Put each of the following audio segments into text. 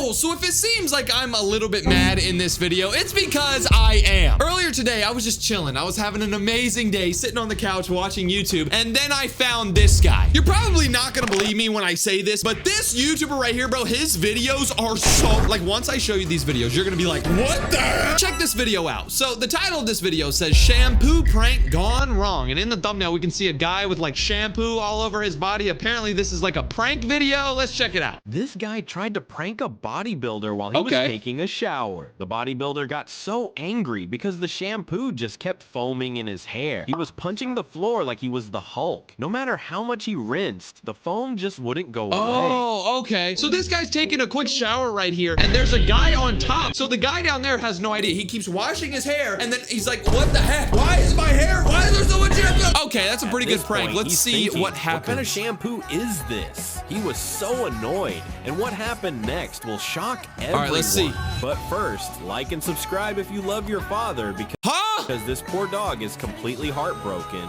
Bro, so if it seems like I'm a little bit mad in this video, it's because I am. Earlier today, I was just chilling. I was having an amazing day sitting on the couch watching YouTube, and then I found this guy. You're probably not gonna believe me when I say this, but this YouTuber right here, bro, his videos are so, like, once I show you these videos, you're gonna be like, what the heck? Check this video out. So the title of this video says shampoo prank gone wrong, and in the thumbnail we can see a guy with like shampoo all over his body. Apparently this is like a prank video. Let's check it out. This guy tried to prank a bodybuilder while he was taking a shower. The bodybuilder got so angry because the shampoo just kept foaming in his hair. He was punching the floor like he was the Hulk. No matter how much he rinsed, the foam just wouldn't go away. Oh, okay. So this guy's taking a quick shower right here, and there's a guy on top. So the guy down there has no idea. He keeps washing his hair, and then he's like, what the heck? Why is my hair? Why is there so much shampoo? Okay, that's a pretty good prank. Let's see what happens. What kind of shampoo is this? He was so annoyed, and what happened next will shock everyone. All right, let's see. But first, like and subscribe if you love your father, because this poor dog is completely heartbroken.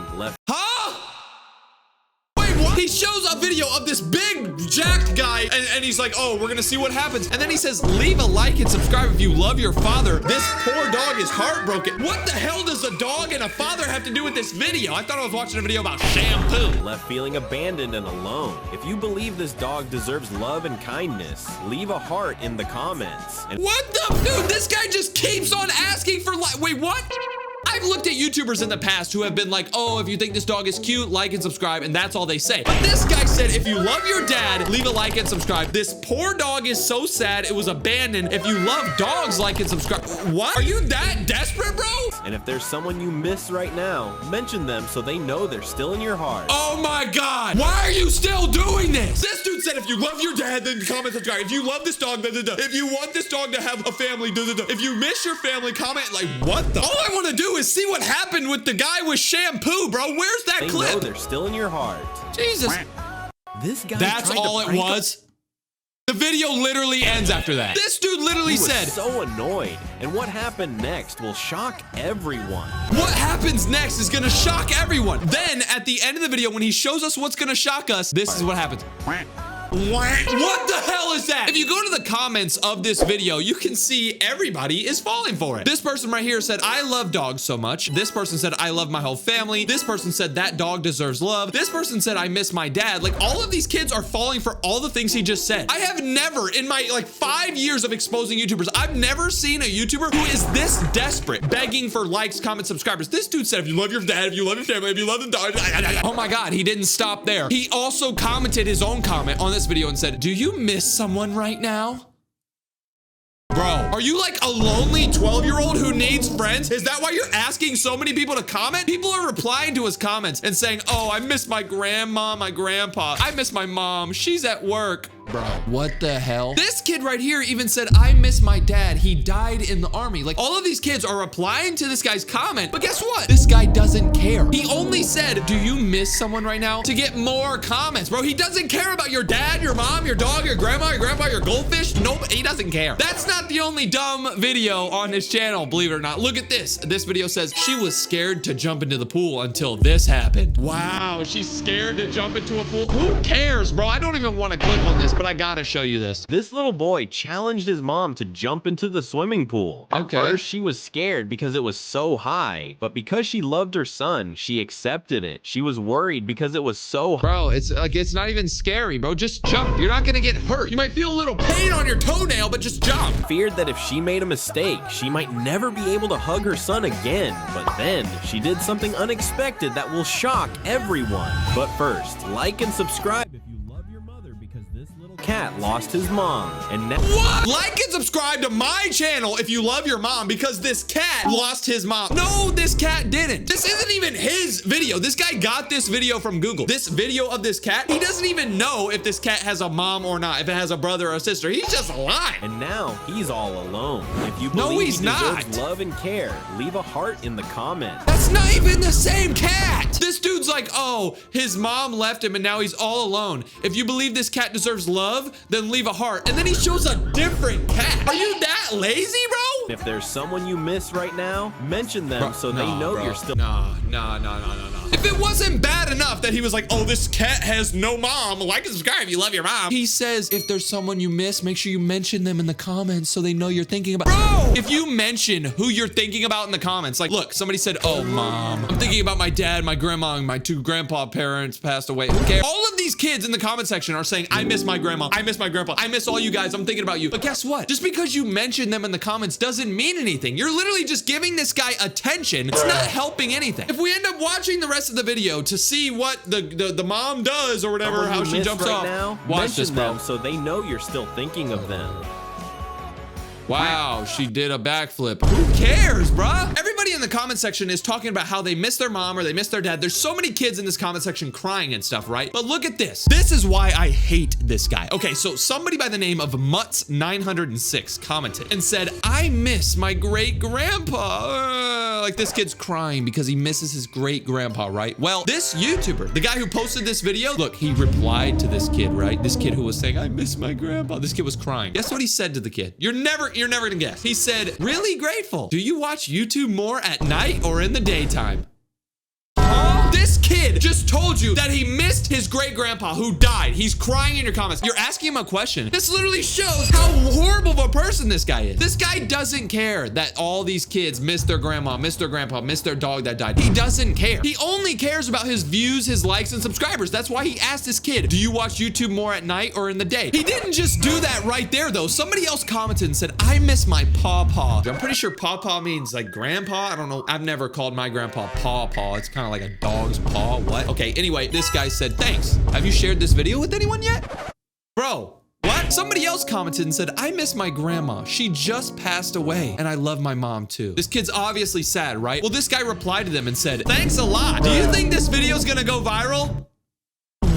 He shows a video of this big jacked guy, and he's like, oh, we're gonna see what happens. And then he says, leave a like and subscribe if you love your father. This poor dog is heartbroken. What the hell does a dog and a father have to do with this video? I thought I was watching a video about shampoo. Left feeling abandoned and alone. If you believe this dog deserves love and kindness, leave a heart in the comments. And what the? Dude, this guy just keeps on asking for like, wait, what? I've looked at YouTubers in the past who have been like, oh, if you think this dog is cute, like and subscribe, and that's all they say. But this guy said, if you love your dad, leave a like and subscribe. This poor dog is so sad it was abandoned. If you love dogs, like and subscribe. What? Are you that desperate, bro? And if there's someone you miss right now, mention them so they know they're still in your heart. Oh my God. Why are you still doing this? This dude said, if you love your dad, then comment, subscribe. If you love this dog, if you want this dog to have a family, if you miss your family, comment. Like, what the? All I want to do is see what happened with the guy with shampoo, bro. Where's that clip? They know they're still in your heart. Jesus. This guy. That's all it was. The video literally ends after that. This dude literally said, so annoyed, and what happened next will shock everyone. What happens next is gonna shock everyone. Then at the end of the video, when he shows us what's gonna shock us, this is what happens. What the hell is that? If you go to the comments of this video, you can see everybody is falling for it. This person right here said, I love dogs so much. This person said, I love my whole family. This person said, that dog deserves love. This person said, I miss my dad. Like, all of these kids are falling for all the things he just said. I have never, in my like 5 years of exposing YouTubers, I've never seen a YouTuber who is this desperate, begging for likes, comments, subscribers. This dude said, if you love your dad, if you love your family, if you love the dog. Oh my God, he didn't stop there. He also commented his own comment on this video and said, do you miss someone right now? Bro, are you like a lonely 12-year-old who needs friends? Is that why you're asking so many people to comment? People are replying to his comments and saying, oh, I miss my grandma, my grandpa. I miss my mom. She's at work. Bro, what the hell? This kid right here even said, I miss my dad. He died in the army. Like, all of these kids are replying to this guy's comment, but guess what? This guy doesn't care. He only said, do you miss someone right now? To get more comments, bro. He doesn't care about your dad, your mom, your dog, your grandma, your grandpa, your goldfish. Nope, he doesn't care. That's not the only dumb video on his channel, believe it or not. Look at this. This video says, she was scared to jump into the pool until this happened. Wow, she's scared to jump into a pool. Who cares, bro? I don't even want to click on this, but I gotta show you this. This little boy challenged his mom to jump into the swimming pool. Okay. At first, she was scared because it was so high, but because she loved her son, she accepted it. She was worried because it was so high. Bro, it's like, it's not even scary, bro. Just jump. You're not gonna get hurt. You might feel a little pain on your toenail, but just jump. Feared that if she made a mistake, she might never be able to hug her son again. But then she did something unexpected that will shock everyone. But first, like and subscribe if you love your mother, because this little cat lost his mom. And now what? Like and subscribe to my channel if you love your mom, because this cat lost his mom. No, this cat didn't. This isn't even his video. This guy got this video from Google. This video of this cat, he doesn't even know if this cat has a mom or not, if it has a brother or a sister. He's just lying. And now he's all alone. If you believe he deserves love and care, leave a heart in the comments. That's not even the same cat. This dude's like, oh, his mom left him and now he's all alone. If you believe this cat deserves love, then leave a heart. And then he shows a different cat. Are you that lazy, bro? If there's someone you miss right now, mention them so they know you're still. No. If it wasn't bad enough that he was like, oh, this cat has no mom, like and subscribe if you love your mom. He says, if there's someone you miss, make sure you mention them in the comments so they know you're thinking about. Bro, if you mention who you're thinking about in the comments, like, look, somebody said, oh, mom, I'm thinking about my dad, my grandma, and my 2 grandpa parents passed away. Okay, all of these kids in the comment section are saying, I miss my grandma, I miss my grandpa, I miss all you guys, I'm thinking about you. But guess what? Just because you mention them in the comments doesn't mean anything. You're literally just giving this guy attention. It's not helping anything. If we end up watching the rest of the video to see what the mom does or whatever, how she jumps off, now, watch this, bro. So they know you're still thinking of them. Wow, she did a backflip. Who cares, bruh? Everybody in the comment section is talking about how they miss their mom or they miss their dad. There's so many kids in this comment section crying and stuff, right? But look at this. This is why I hate this guy. Okay, so somebody by the name of Mutz906 commented and said, I miss my great grandpa. Like this kid's crying because he misses his great grandpa, right? Well, this YouTuber, the guy who posted this video, look, he replied to this kid, right? This kid who was saying, I miss my grandpa. This kid was crying. Guess what he said to the kid? You're never gonna guess. He said, really grateful. Do you watch YouTube more at night or in the daytime? This kid just told you that he missed his great grandpa who died. He's crying in your comments. You're asking him a question. This literally shows how horrible of a person this guy is. This guy doesn't care that all these kids miss their grandma, miss their grandpa, miss their dog that died. He doesn't care. He only cares about his views, his likes, and subscribers. That's why he asked this kid, do you watch YouTube more at night or in the day? He didn't just do that right there, though. Somebody else commented and said, I miss my pawpaw. I'm pretty sure pawpaw means like grandpa. I don't know. I've never called my grandpa pawpaw. It's kind of like a dog's paw. What? Okay, anyway, this guy said, thanks. Have you shared this video with anyone yet? Bro, what? Somebody else commented and said, I miss my grandma. She just passed away, and I love my mom too. This kid's obviously sad, right? Well, this guy replied to them and said, thanks a lot. Do you think this video's gonna go viral?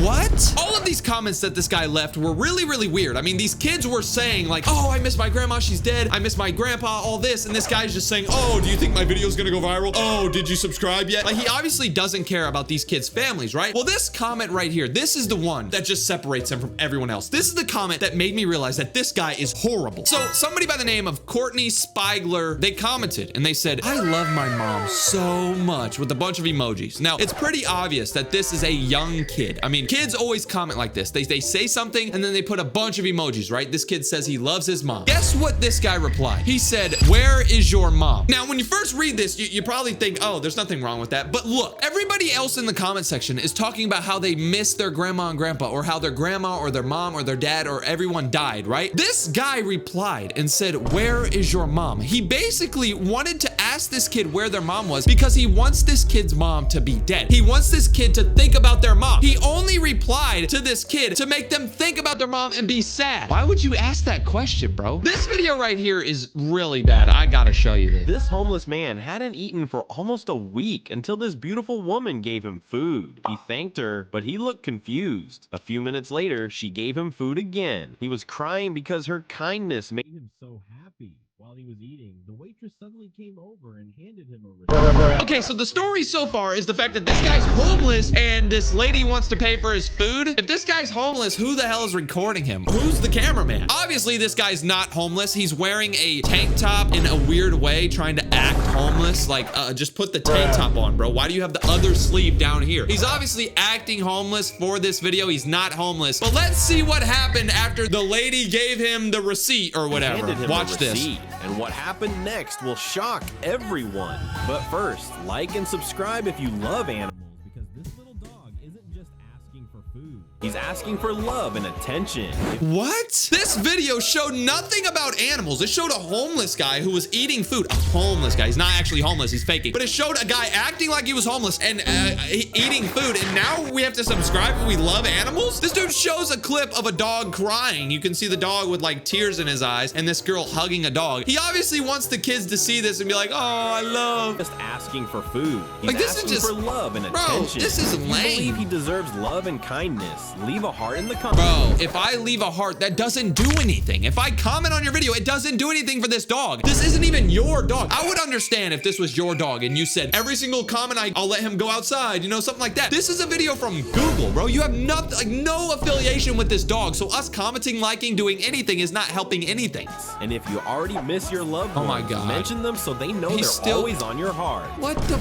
What? All of these comments that this guy left were really, really weird. I mean, these kids were saying like, oh, I miss my grandma, she's dead. I miss my grandpa, all this. And this guy's just saying, oh, do you think my video's gonna go viral? Oh, did you subscribe yet? Like, he obviously doesn't care about these kids' families, right? Well, this comment right here, this is the one that just separates him from everyone else. This is the comment that made me realize that this guy is horrible. So somebody by the name of Courtney Spiegler, they commented and they said, I love my mom so much, with a bunch of emojis. Now, it's pretty obvious that this is a young kid. I mean, kids always comment like this. They say something and then they put a bunch of emojis, right? This kid says he loves his mom. Guess what this guy replied? He said, where is your mom? Now, when you first read this, you probably think, oh, there's nothing wrong with that. But look, everybody else in the comment section is talking about how they miss their grandma and grandpa, or how their grandma or their mom or their dad or everyone died, right? This guy replied and said, where is your mom? He basically wanted to ask this kid where their mom was because he wants this kid's mom to be dead. He wants this kid to think about their mom. He only replied to this kid to make them think about their mom and be sad. Why would you ask that question, bro? This video right here is really bad. I gotta show you this. This homeless man hadn't eaten for almost a week until this beautiful woman gave him food. He thanked her, but he looked confused. A few minutes later, she gave him food again. He was crying because her kindness made him so happy. While he was eating, the waitress suddenly came over and handed him a receipt. Okay, so the story so far is the fact that this guy's homeless and this lady wants to pay for his food. If this guy's homeless, who the hell is recording him? Who's the cameraman? Obviously, this guy's not homeless. He's wearing a tank top in a weird way, trying to act homeless. Like, just put the tank top on, bro. Why do you have the other sleeve down here? He's obviously acting homeless for this video. He's not homeless. But let's see what happened after the lady gave him the receipt or whatever. Watch this. And what happened next will shock everyone. But first, like and subscribe if you love animals, because this little dog isn't just asking for food. He's asking for love and attention. What? This video showed nothing about animals. It showed a homeless guy who was eating food. A homeless guy. He's not actually homeless. He's faking. But it showed a guy acting like he was homeless and eating food. And now we have to subscribe if we love animals? This dude shows a clip of a dog crying. You can see the dog with like tears in his eyes and this girl hugging a dog. He obviously wants the kids to see this and be like, oh, I love. Just asking for food. He's like, this asking is just for love and bro, attention. this is lame. I believe he deserves love and kindness. leave a heart in the comments. Bro, if I leave a heart, that doesn't do anything. If I comment on your video, it doesn't do anything for this dog. This isn't even your dog. I would understand if this was your dog and you said, every single comment, I'll let him go outside, you know, something like that. This is a video from Google, bro. You have nothing, like no affiliation with this dog. So us commenting, liking, doing anything is not helping anything. And if you already miss your loved ones, my God, mention them so they know they're always on your heart. What the?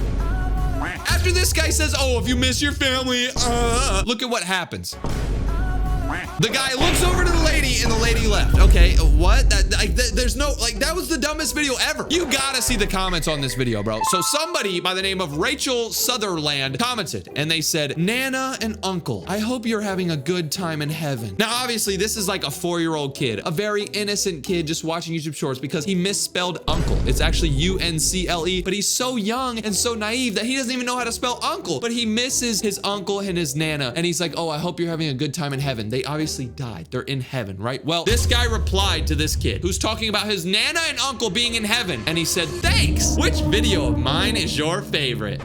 After this guy says, oh, if you miss your family, look at what happens. The guy looks over to the lady and the lady left. Okay, what? There's no, like, that was the dumbest video ever. You gotta see the comments on this video, bro. So somebody by the name of Rachel Sutherland commented and they said, Nana and Uncle, I hope you're having a good time in heaven. Now, obviously, this is like a 4-year-old kid, a very innocent kid just watching YouTube shorts because he misspelled uncle. It's actually U-N-C-L-E, but he's so young and so naive that he doesn't even know how to spell uncle, but he misses his uncle and his Nana. And he's like, oh, I hope you're having a good time in heaven. They obviously died. They're in heaven, right? Well, this guy replied to this kid who's talking about his Nana and uncle being in heaven. And he said, thanks. Which video of mine is your favorite?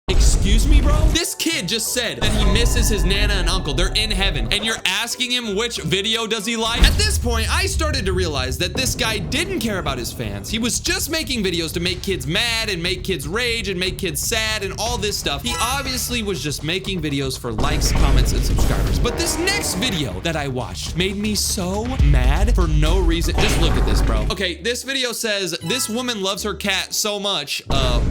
Excuse me, bro? This kid just said that he misses his Nana and uncle. They're in heaven. And you're asking him which video does he like? At this point, I started to realize that this guy didn't care about his fans. He was just making videos to make kids mad and make kids rage and make kids sad and all this stuff. He obviously was just making videos for likes, comments, and subscribers. But this next video that I watched made me so mad for no reason. Just look at this, bro. Okay, this video says, this woman loves her cat so much.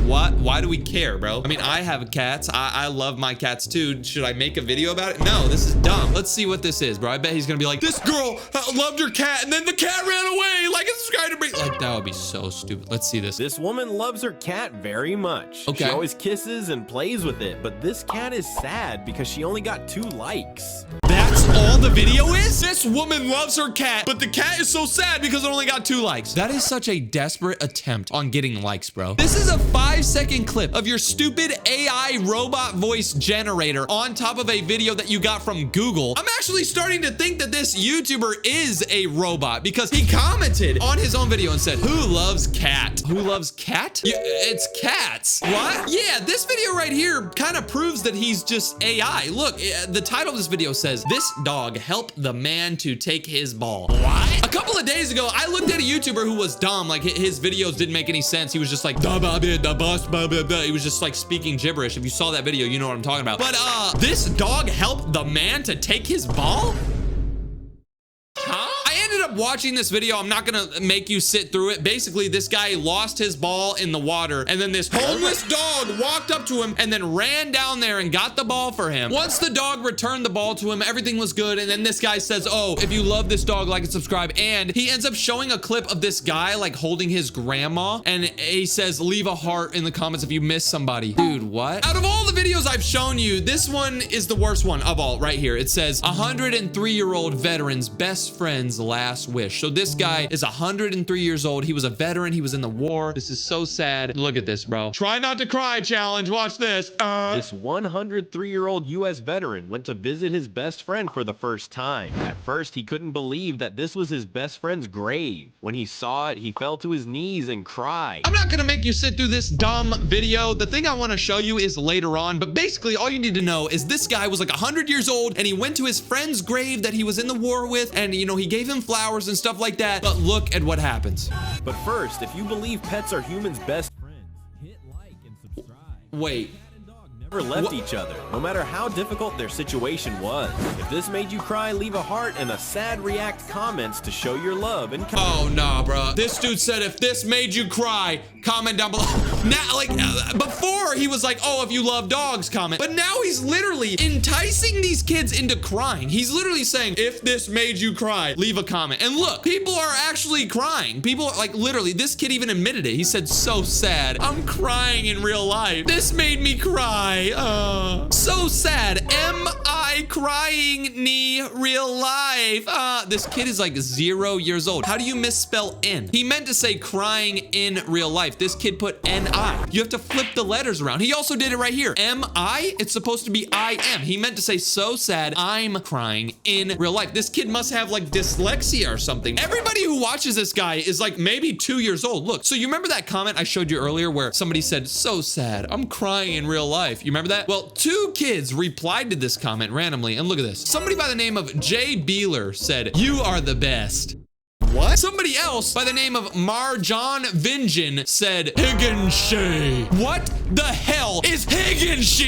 What? Why do we care, bro? I mean, I have cats. I love my cats too. Should I make a video about it? No, this is dumb. Let's see what this is, bro. I bet he's gonna be like, this girl loved her cat and then the cat ran away. Like and subscribe to me. Like, that would be so stupid. Let's see this. This woman loves her cat very much. Okay. She always kisses and plays with it, but this cat is sad because she only got 2 likes. That's all the video is? This woman loves her cat, but the cat is so sad because it only got 2 likes. That is such a desperate attempt on getting likes, bro. This is a 5-second clip of your stupid AI robot voice generator on top of a video that you got from Google. I'm actually starting to think that this YouTuber is a robot because he commented on his own video and said, who loves cat? Who loves cat? It's cats. What? Yeah, this video right here kind of proves that he's just AI. Look, the title of this video says, this dog helped the man to take his ball. What? A couple of days ago, I looked at a YouTuber who was dumb. Like his videos didn't make any sense. He was just like, da ba da bus ba ba ba. He was just like speaking gibberish. If you saw that video, you know what I'm talking about. But this dog helped the man to take his ball? Huh? I ended up watching this video. I'm not gonna make you sit through it. Basically, this guy lost his ball in the water, and then this homeless dog walked up to him and then ran down there and got the ball for him. Once the dog returned the ball to him, everything was good, and then this guy says, oh, if you love this dog, like and subscribe, and he ends up showing a clip of this guy like holding his grandma, and he says, leave a heart in the comments if you miss somebody. Dude, what? Out of all the videos I've shown you, this one is the worst one of all right here. It says 103-year-old veteran's best friend's last wish. So this guy is 103 years old. He was a veteran. He was in the war. This is so sad. Look at this, bro. Try not to cry challenge. Watch this. This 103-year-old U.S. veteran went to visit his best friend for the first time. At first, he couldn't believe that this was his best friend's grave. When he saw it, he fell to his knees and cried. I'm not gonna make you sit through this dumb video. The thing I want to show you is later on, but basically all you need to know is this guy was like 100 years old and he went to his friend's grave that he was in the war with, and you know, he gave him flowers and stuff like that, but look at what happens. But first, if you believe pets are humans' best friends, hit like and subscribe. Wait. Never left each other, no matter how difficult their situation was. If this made you cry, leave a heart and a sad react comments to show your love and oh nah, bro. This dude said if this made you cry, comment down below. Now, like before he was like, oh, if you love dogs, comment, but now he's literally enticing these kids into crying. He's literally saying, if this made you cry, leave a comment. And look, people are actually crying. People are like, literally, this kid even admitted it. He said, so sad, I'm crying in real life. This made me cry. So sad. Am I crying knee real life? This kid is like 0 years old. How do you misspell in? He meant to say crying in real life. This kid put N-I. I. You have to flip the letters around. He also did it right here. M-I, it's supposed to be I-am. He meant to say so sad, I'm crying in real life. This kid must have like dyslexia or something. Everybody who watches this guy is like maybe 2 years old. Look, so you remember that comment I showed you earlier where somebody said, so sad, I'm crying in real life. You remember that? Well, 2 kids replied to this comment randomly, and look at this. Somebody by the name of Jay Beeler said, you are the best. What? Somebody else by the name of Marjan Vinjan said, Higginshay. What the hell is Higginshay?